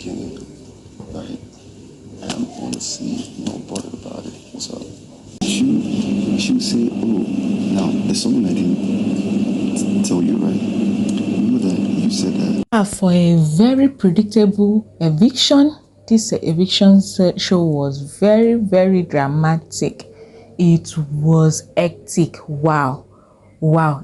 working, like, I'm honestly not bothered about it. So she would say, oh, now there's something I didn't tell you, right? Remember that you said that. For a very predictable eviction, this eviction show was very, very dramatic. It was hectic. Wow.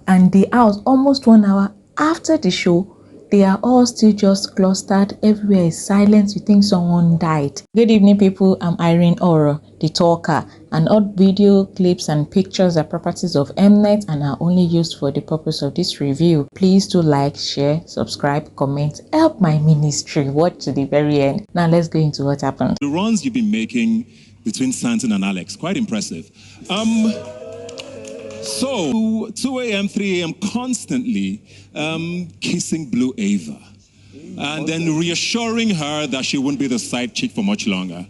And the house, almost 1 hour after the show, they are all still just clustered. Everywhere is silent. You think someone died. Good evening, people. I'm Irene Oro, the talker, and all video clips and pictures are properties of Mnet and are only used for the purpose of this review. Please do like, share, subscribe, comment, help my ministry. Watch to the very end. Now let's go into what happened. The runs you've been making between Santon and Alex, quite impressive. So, 2 a.m., 3 a.m., constantly kissing Blue Ava. And then reassuring her that she wouldn't be the side chick for much longer.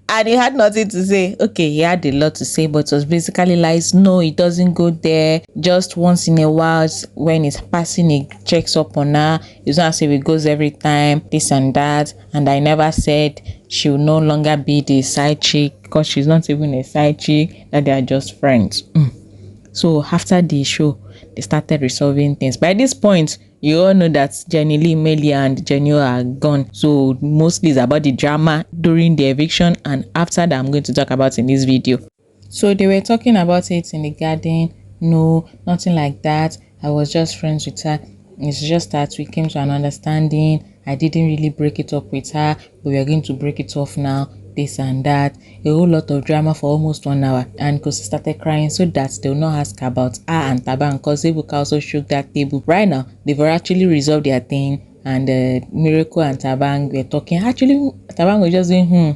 And he had nothing to say. Okay, he had a lot to say, but it was basically lies. No, it doesn't go there. Just once in a while, when he's passing, he checks up on her. It's not as if it goes every time, this and that. And I never said she will no longer be the side chick, because she's not even a side chick, that they are just friends. So after the show, they started resolving things. By this point, you all know that Jenni Li, Mmeli, and Jenni O are gone. So mostly it's about the drama during the eviction, and after that I'm going to talk about in this video. So they were talking about it in the garden. No, nothing like that. I was just friends with her. It's just that we came to an understanding. I didn't really break it up with her, but we are going to break it off now. This and that. A whole lot of drama for almost 1 hour, and Khosi started crying so that they will not ask about her and Thabang and Khosi. Ebuka also shook that table. Right now, they've actually resolved their thing, and Miracle and Thabang were talking. Actually, Thabang was just saying,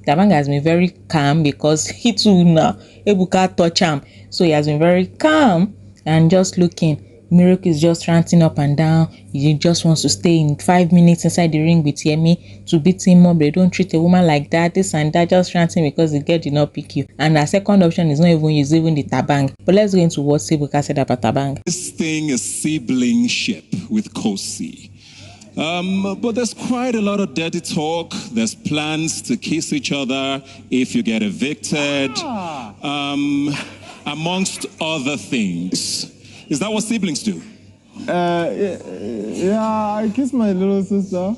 Thabang has been very calm because he too now, Ebuka touch him. So he has been very calm and just looking. Miracle is just ranting up and down. He just wants to stay in 5 minutes inside the ring with Yemi to beat him up. They don't treat a woman like that, this and that, just ranting because the girl did not pick you. And our second option is not even used, even the Tabang. But let's go into what Ebuka said about Tabang. This thing is siblingship with Khosi. But there's quite a lot of dirty talk. There's plans to kiss each other if you get evicted, amongst other things. Is that what siblings do? Yeah, I kiss my little sister.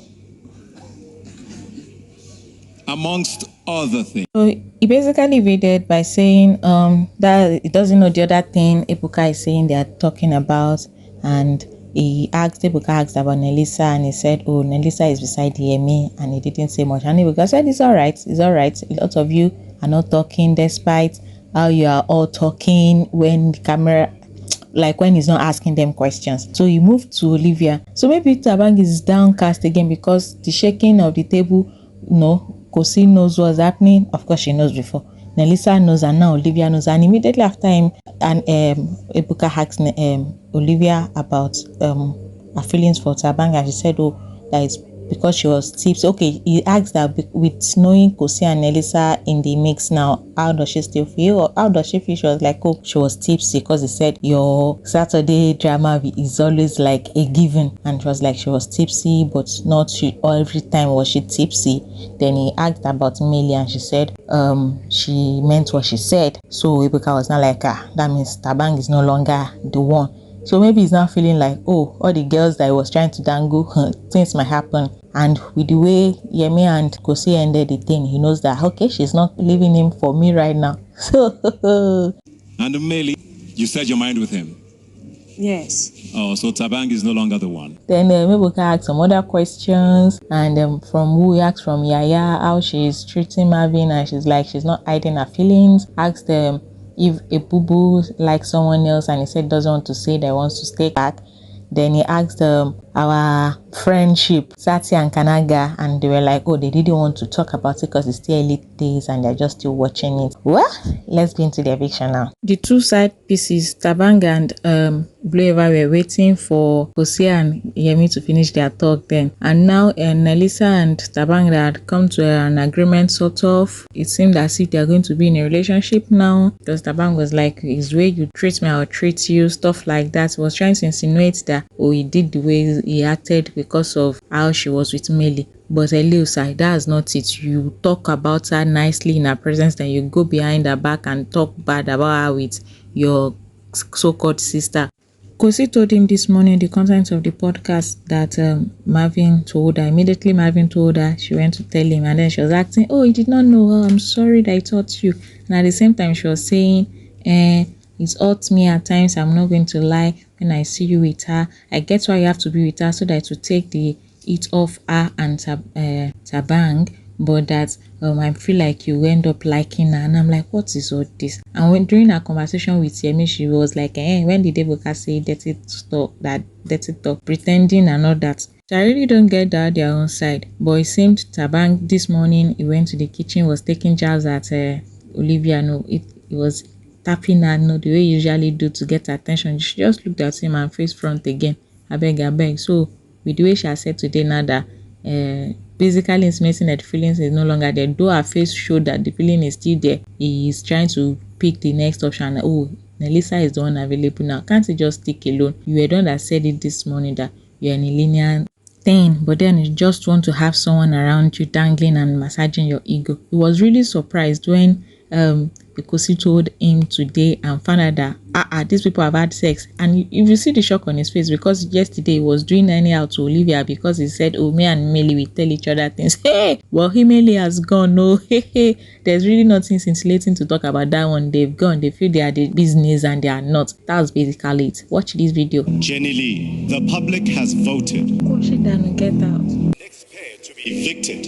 Amongst other things. So he basically evaded by saying that he doesn't know the other thing Ebuka is saying they are talking about, and Ebuka asked about Nelisa, and he said, oh, Nelisa is beside Yemi, and he didn't say much. And Ebuka said, it's all right. A lot of you are not talking despite how you are all talking when the camera, like when he's not asking them questions. So he moved to Olivia. So maybe Thabang is downcast again because the shaking of the table, Khosi knows what's happening. Of course, she knows before. Nelisa knows, and now Olivia knows. And immediately after him, and Ebuka asked Olivia about her feelings for Thabang, and she said, oh, that is because she was tipsy. Okay, he asked that with knowing Khosi and Nelisa in the mix now, how does she still feel? Or how does she feel? She was like, oh, she was tipsy, because he said your Saturday drama is always like a given, and she was like, she was tipsy, but not every time was she tipsy. Then he asked about Mmeli, and she said she meant what she said. So Ebuka was not like, that means Thabang is no longer the one. So maybe he's not feeling like, oh, all the girls that I was trying to dangle, things might happen. And with the way Yemi and Khosi ended the thing, he knows that, okay, she's not leaving him for me right now. So. And Mmeli, you said your mind with him? Yes. Oh, so Thabang is no longer the one. Then Ebuka asked some other questions, and from who he asked from Yaya, how she's treating Marvin, and she's like, she's not hiding her feelings. Asked them if a boo-boo likes someone else, and he said doesn't want to say that, wants to stay back. Then he asked our friendship, Sati and Kanaga, and they were like, oh, they didn't want to talk about it because it's still early days and they're just still watching it. Well, let's be into the eviction now. The two side pieces, Tabang and Blue Ava, were waiting for Khosi and Yemi to finish their talk then. And now Nelisa and Tabang had come to an agreement, sort of. It seemed as if they're going to be in a relationship now, because Tabang was like, his way you treat me, I'll treat you, stuff like that. He was trying to insinuate that, oh, he did the way he acted because of how she was with Mmeli. But hello, sir, that's not it. You talk about her nicely in her presence, then you go behind her back and talk bad about her with your so-called sister. Khosi told him this morning the content of the podcast that Marvin told her. Immediately Marvin told her, she went to tell him, and then she was acting, oh, he did not know. Oh, I'm sorry that I taught you. And at the same time, she was saying, it hurts me at times. I'm not going to lie. When I see you with her, I get why you have to be with her so that to take the heat off her and Tabang, but that I feel like you end up liking her. And I'm like, what is all this? And when during our conversation with Yemi, she was like, when did Ebuka say dirty talk, pretending and all that. So I really don't get that their own side. But it seemed Tabang this morning, he went to the kitchen, was taking jabs at Olivia. No, it was tapping her, no, the way you usually do to get attention. She just looked at him and face front again. I beg. So with the way she has said today now that basically intimating that the feelings is no longer there, though her face showed that the feeling is still there. He is trying to pick the next option. Oh, Nelisa is the one available now. Can't he just stick alone? You were the one that said it this morning that you're in a linear thing, but then you just want to have someone around you dangling and massaging your ego. He was really surprised when Khosi told him today and found out that these people have had sex. And if you see the shock on his face, because yesterday he was doing anyhow to Olivia because he said, oh, me and Mmeli will tell each other things. Hey, well, Mmeli has gone. No, hey, there's really nothing scintillating to talk about that one. They've gone. They feel they are the business and they are not. That's basically it. Watch this video. Jenni Li, the public has voted. Go sit down and get out. Next pair to be evicted.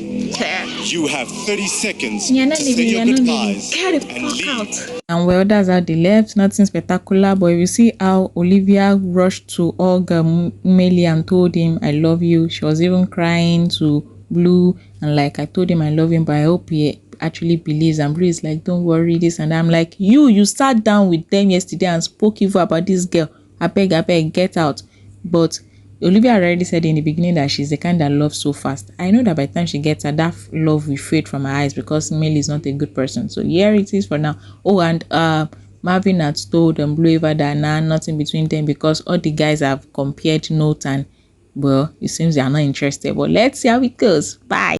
You have 30 seconds You're not to leaving, say your you're not goodbyes leaving. Get the and fuck leave. out. And well, that's how they left. Nothing spectacular, but you see how Olivia rushed to hug Mmeli and told him, I love you. She was even crying to Blue and like, I told him I love him, but I hope he actually believes. And Blue is like, don't worry, this and that. I'm like, you sat down with them yesterday and spoke evil about this girl. I beg, get out. But Olivia already said in the beginning that she's the kind that loves so fast. I know that by the time she gets her, that love will fade from her eyes because Mmeli is not a good person. So here it is for now. Oh, and Marvin had told Blue Ava that nothing between them because all the guys have compared notes and, well, it seems they are not interested. But let's see how it goes. Bye.